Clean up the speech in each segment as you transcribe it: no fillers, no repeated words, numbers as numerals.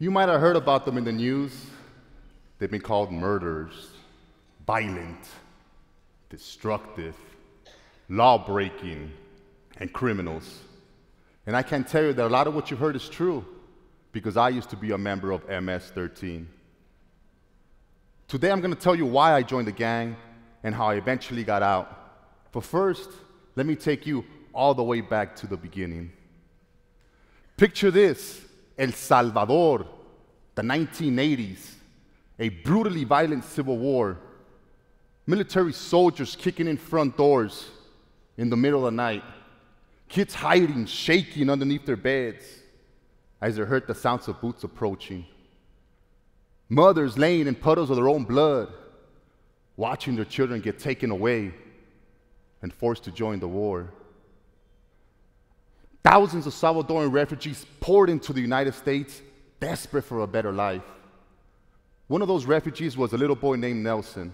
You might have heard about them in the news. They've been called murderers, violent, destructive, law-breaking, and criminals. And I can tell you that a lot of what you heard is true, because I used to be a member of MS-13. Today I'm going to tell you why I joined the gang and how I eventually got out. But first, let me take you all the way back to the beginning. Picture this: El Salvador, the 1980s, a brutally violent civil war, military soldiers kicking in front doors in the middle of the night, kids hiding, shaking underneath their beds as they heard the sounds of boots approaching, mothers laying in puddles of their own blood, watching their children get taken away and forced to join the war. Thousands of Salvadoran refugees poured into the United States, desperate for a better life. One of those refugees was a little boy named Nelson.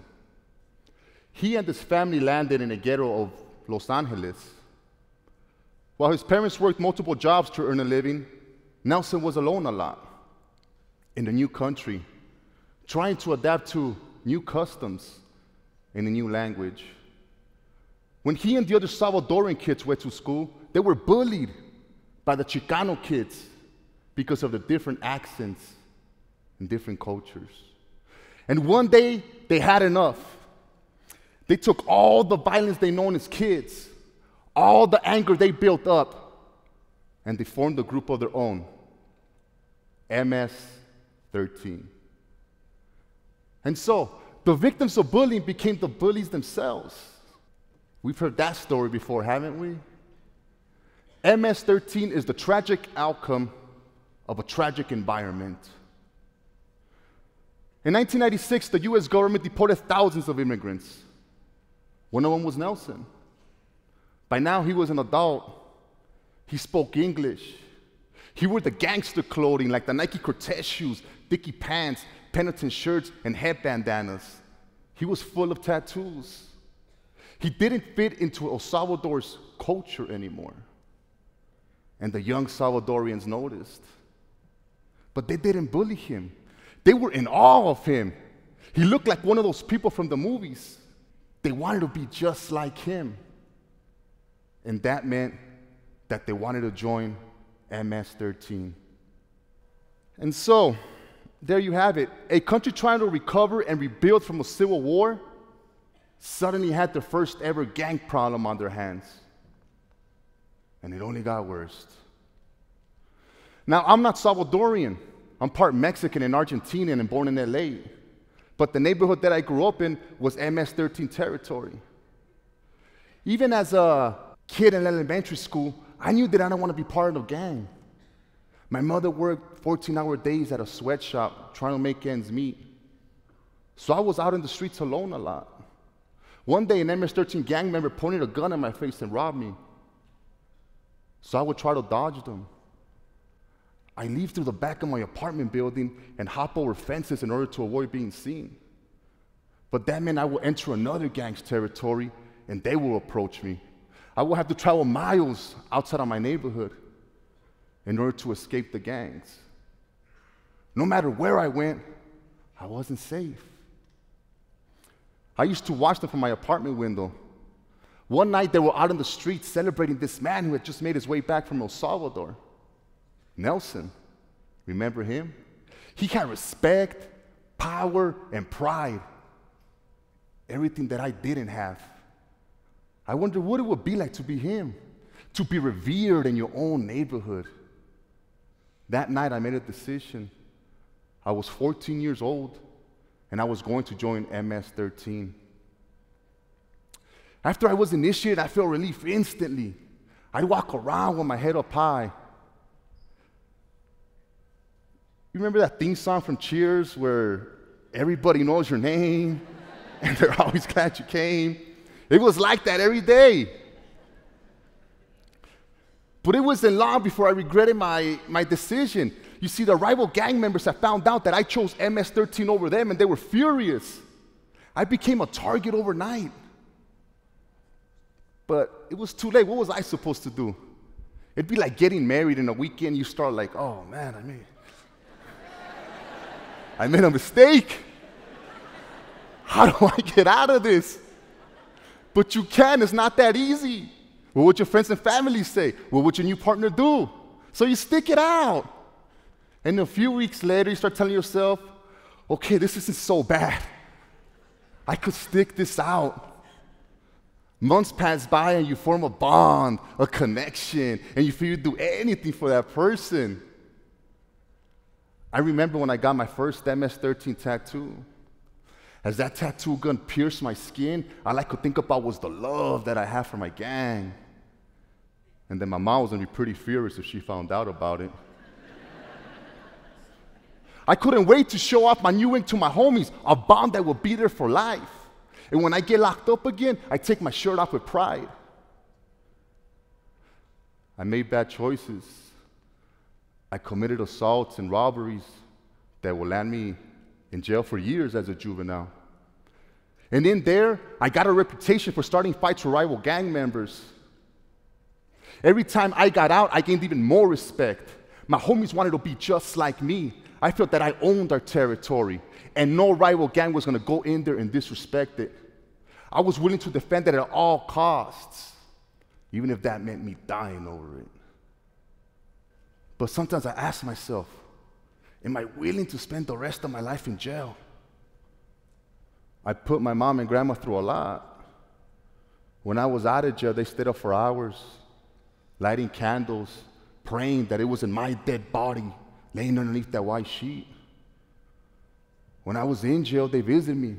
He and his family landed in a ghetto of Los Angeles. While his parents worked multiple jobs to earn a living, Nelson was alone a lot in the new country, trying to adapt to new customs and a new language. When he and the other Salvadoran kids went to school, they were bullied by the Chicano kids because of the different accents and different cultures. And one day, they had enough. They took all the violence they known as kids, all the anger they built up, and they formed a group of their own, MS-13. And so, the victims of bullying became the bullies themselves. We've heard that story before, haven't we? MS-13 is the tragic outcome of a tragic environment. In 1996, the US government deported thousands of immigrants. One of them was Nelson. By now, he was an adult. He spoke English. He wore the gangster clothing like the Nike Cortez shoes, Dickie pants, penitent shirts, and head bandanas. He was full of tattoos. He didn't fit into El Salvador's culture anymore. And the young Salvadorians noticed. But they didn't bully him. They were in awe of him. He looked like one of those people from the movies. They wanted to be just like him. And that meant that they wanted to join MS-13. And so, there you have it. A country trying to recover and rebuild from a civil war suddenly had their first ever gang problem on their hands. And it only got worse. Now, I'm not Salvadorian. I'm part Mexican and Argentinian and born in LA. But the neighborhood that I grew up in was MS-13 territory. Even as a kid in elementary school, I knew that I didn't want to be part of the gang. My mother worked 14-hour days at a sweatshop trying to make ends meet. So I was out in the streets alone a lot. One day, an MS-13 gang member pointed a gun at my face and robbed me. So I would try to dodge them. I leave through the back of my apartment building and hop over fences in order to avoid being seen. But that meant I would enter another gang's territory and they will approach me. I would have to travel miles outside of my neighborhood in order to escape the gangs. No matter where I went, I wasn't safe. I used to watch them from my apartment window. One night they were out in the streets celebrating this man who had just made his way back from El Salvador. Nelson, remember him? He had respect, power, and pride. Everything that I didn't have. I wonder what it would be like to be him, to be revered in your own neighborhood. That night I made a decision. I was 14 years old, and I was going to join MS-13. After I was initiated, I felt relief instantly. I'd walk around with my head up high. You remember that theme song from Cheers where everybody knows your name and they're always glad you came? It was like that every day. But it wasn't long before I regretted my decision. You see, the rival gang members had found out that I chose MS-13 over them, and they were furious. I became a target overnight. But it was too late. What was I supposed to do? It'd be like getting married in a weekend. You start like, oh man, I made a mistake. How do I get out of this? But you can, it's not that easy. What would your friends and family say? What would your new partner do? So you stick it out. And a few weeks later, you start telling yourself, okay, this isn't so bad. I could stick this out. Months pass by and you form a bond, a connection, and you feel you'd do anything for that person. I remember when I got my first MS-13 tattoo. As that tattoo gun pierced my skin, all I could think about was the love that I had for my gang. And then my mom was gonna be pretty furious if she found out about it. I couldn't wait to show off my new ink to my homies, a bond that would be there for life. And when I get locked up again, I take my shirt off with pride. I made bad choices. I committed assaults and robberies that will land me in jail for years as a juvenile. And in there, I got a reputation for starting fights with rival gang members. Every time I got out, I gained even more respect. My homies wanted to be just like me. I felt that I owned our territory, and no rival gang was gonna go in there and disrespect it. I was willing to defend it at all costs, even if that meant me dying over it. But sometimes I ask myself, am I willing to spend the rest of my life in jail? I put my mom and grandma through a lot. When I was out of jail, they stayed up for hours, lighting candles, praying that it wasn't my dead body laying underneath that white sheet. When I was in jail, they visited me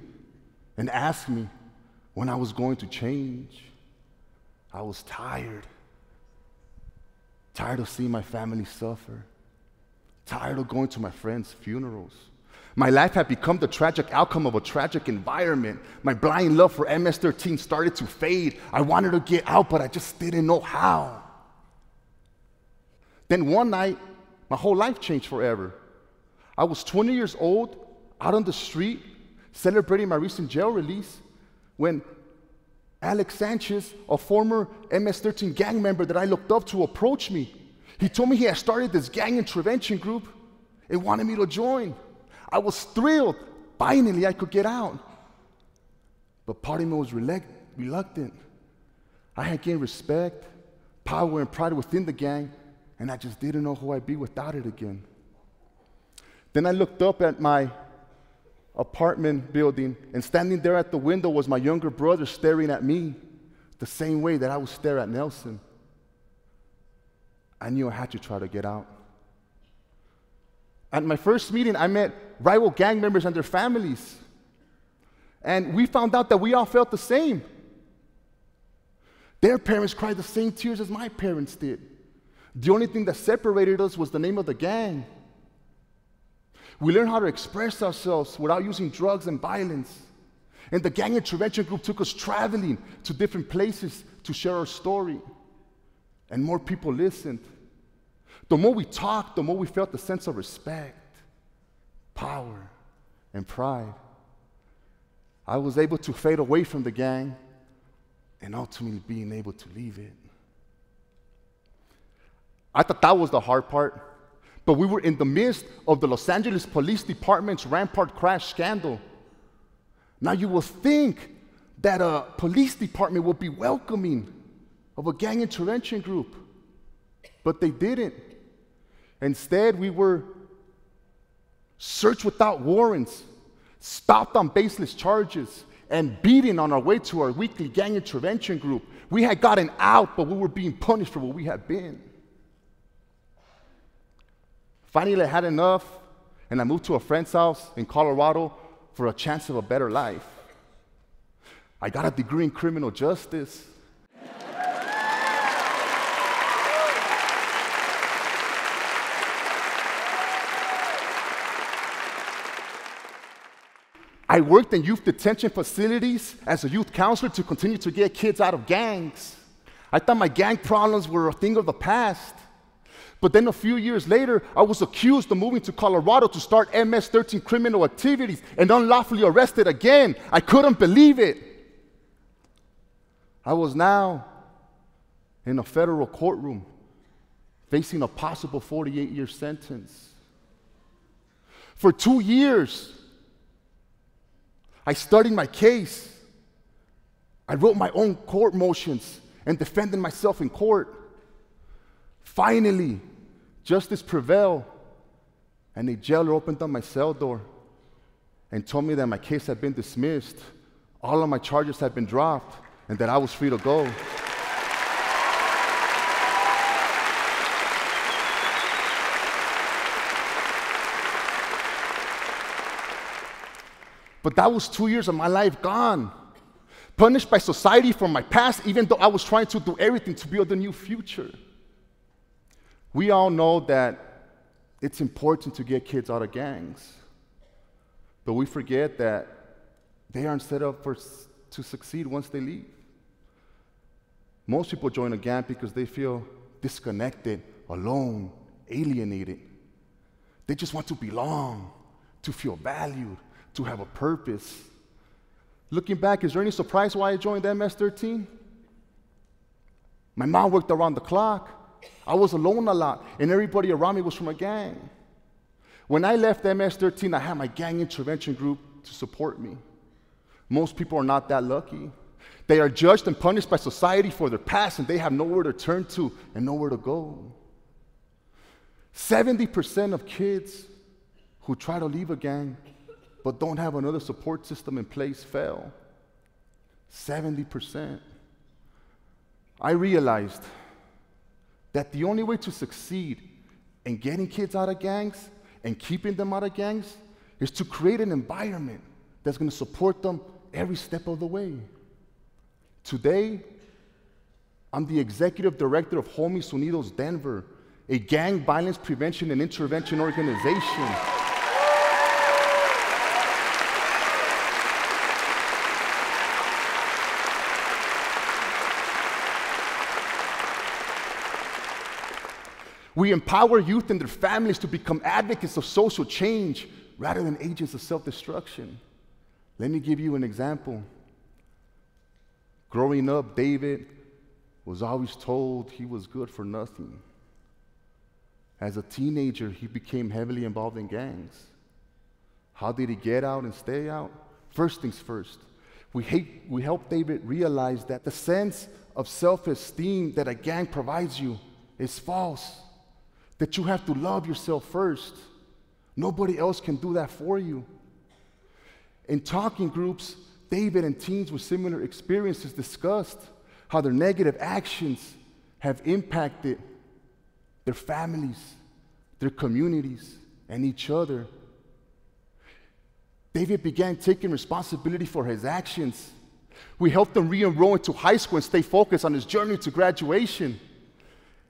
and asked me when I was going to change. I was tired of seeing my family suffer, tired of going to my friends' funerals. My life had become the tragic outcome of a tragic environment. My blind love for MS-13 started to fade. I wanted to get out, but I just didn't know how. Then one night, my whole life changed forever. I was 20 years old, out on the street, celebrating my recent jail release, when Alex Sanchez, a former MS-13 gang member that I looked up to, approached me. He told me he had started this gang intervention group and wanted me to join. I was thrilled. Finally, I could get out. But part of me was reluctant. I had gained respect, power, and pride within the gang, and I just didn't know who I'd be without it again. Then I looked up at my apartment building, and standing there at the window was my younger brother staring at me the same way that I would stare at Nelson. I knew I had to try to get out. At my first meeting, I met rival gang members and their families, and we found out that we all felt the same. Their parents cried the same tears as my parents did. The only thing that separated us was the name of the gang. We learned how to express ourselves without using drugs and violence. And the gang intervention group took us traveling to different places to share our story. And more people listened. The more we talked, the more we felt the sense of respect, power, and pride. I was able to fade away from the gang and ultimately being able to leave it. I thought that was the hard part. But we were in the midst of the Los Angeles Police Department's Rampart crash scandal. Now you will think that a police department would be welcoming of a gang intervention group, but they didn't. Instead, we were searched without warrants, stopped on baseless charges, and beaten on our way to our weekly gang intervention group. We had gotten out, but we were being punished for what we had been. Finally, I had enough, and I moved to a friend's house in Colorado for a chance of a better life. I got a degree in criminal justice. I worked in youth detention facilities as a youth counselor to continue to get kids out of gangs. I thought my gang problems were a thing of the past. But then a few years later, I was accused of moving to Colorado to start MS-13 criminal activities and unlawfully arrested again. I couldn't believe it. I was now in a federal courtroom facing a possible 48-year sentence. For 2 years, I studied my case. I wrote my own court motions and defended myself in court. Finally, justice prevailed, and a jailer opened up my cell door and told me that my case had been dismissed, all of my charges had been dropped, and that I was free to go. But that was 2 years of my life gone, punished by society for my past, even though I was trying to do everything to build a new future. We all know that it's important to get kids out of gangs, but we forget that they aren't set up to succeed once they leave. Most people join a gang because they feel disconnected, alone, alienated. They just want to belong, to feel valued, to have a purpose. Looking back, is there any surprise why I joined MS-13? My mom worked around the clock. I was alone a lot, and everybody around me was from a gang. When I left MS-13, I had my gang intervention group to support me. Most people are not that lucky. They are judged and punished by society for their past, and they have nowhere to turn to and nowhere to go. 70% of kids who try to leave a gang but don't have another support system in place fail. 70%. I realized that the only way to succeed in getting kids out of gangs and keeping them out of gangs is to create an environment that's going to support them every step of the way. Today, I'm the executive director of Homies Unidos Denver, a gang violence prevention and intervention organization. We empower youth and their families to become advocates of social change rather than agents of self-destruction. Let me give you an example. Growing up, David was always told he was good for nothing. As a teenager, he became heavily involved in gangs. How did he get out and stay out? First things first, we helped David realize that the sense of self-esteem that a gang provides you is false. That you have to love yourself first. Nobody else can do that for you. In talking groups, David and teens with similar experiences discussed how their negative actions have impacted their families, their communities, and each other. David began taking responsibility for his actions. We helped him re-enroll into high school and stay focused on his journey to graduation.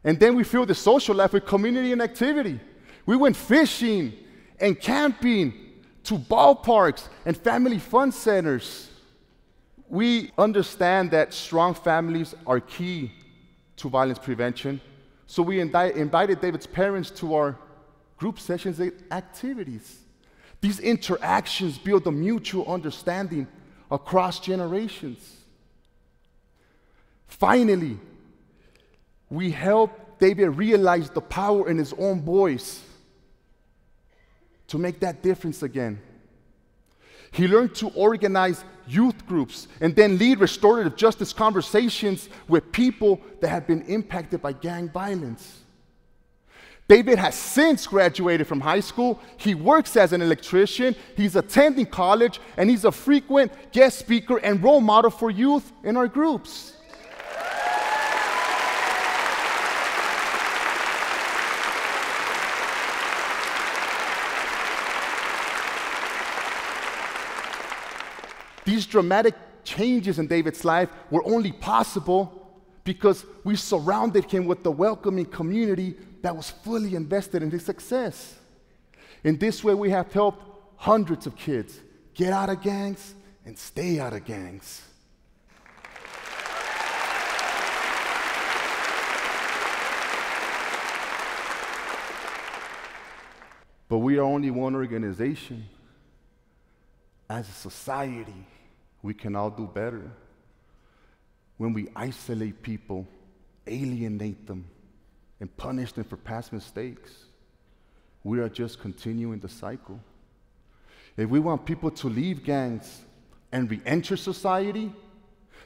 And then we filled the social life with community and activity. We went fishing and camping to ballparks and family fun centers. We understand that strong families are key to violence prevention. So we invited David's parents to our group sessions and activities. These interactions build a mutual understanding across generations. Finally, we helped David realize the power in his own voice to make that difference again. He learned to organize youth groups and then lead restorative justice conversations with people that have been impacted by gang violence. David has since graduated from high school. He works as an electrician, he's attending college, and he's a frequent guest speaker and role model for youth in our groups. These dramatic changes in David's life were only possible because we surrounded him with a welcoming community that was fully invested in his success. In this way, we have helped hundreds of kids get out of gangs and stay out of gangs. But we are only one organization. As a society, we can all do better. When we isolate people, alienate them, and punish them for past mistakes, we are just continuing the cycle. If we want people to leave gangs and re-enter society,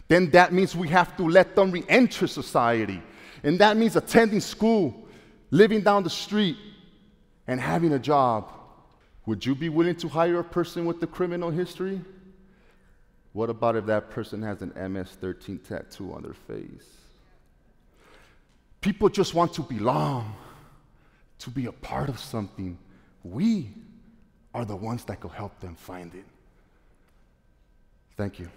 then that means we have to let them re-enter society. And that means attending school, living down the street, and having a job. Would you be willing to hire a person with a criminal history? What about if that person has an MS-13 tattoo on their face? People just want to belong, to be a part of something. We are the ones that could help them find it. Thank you.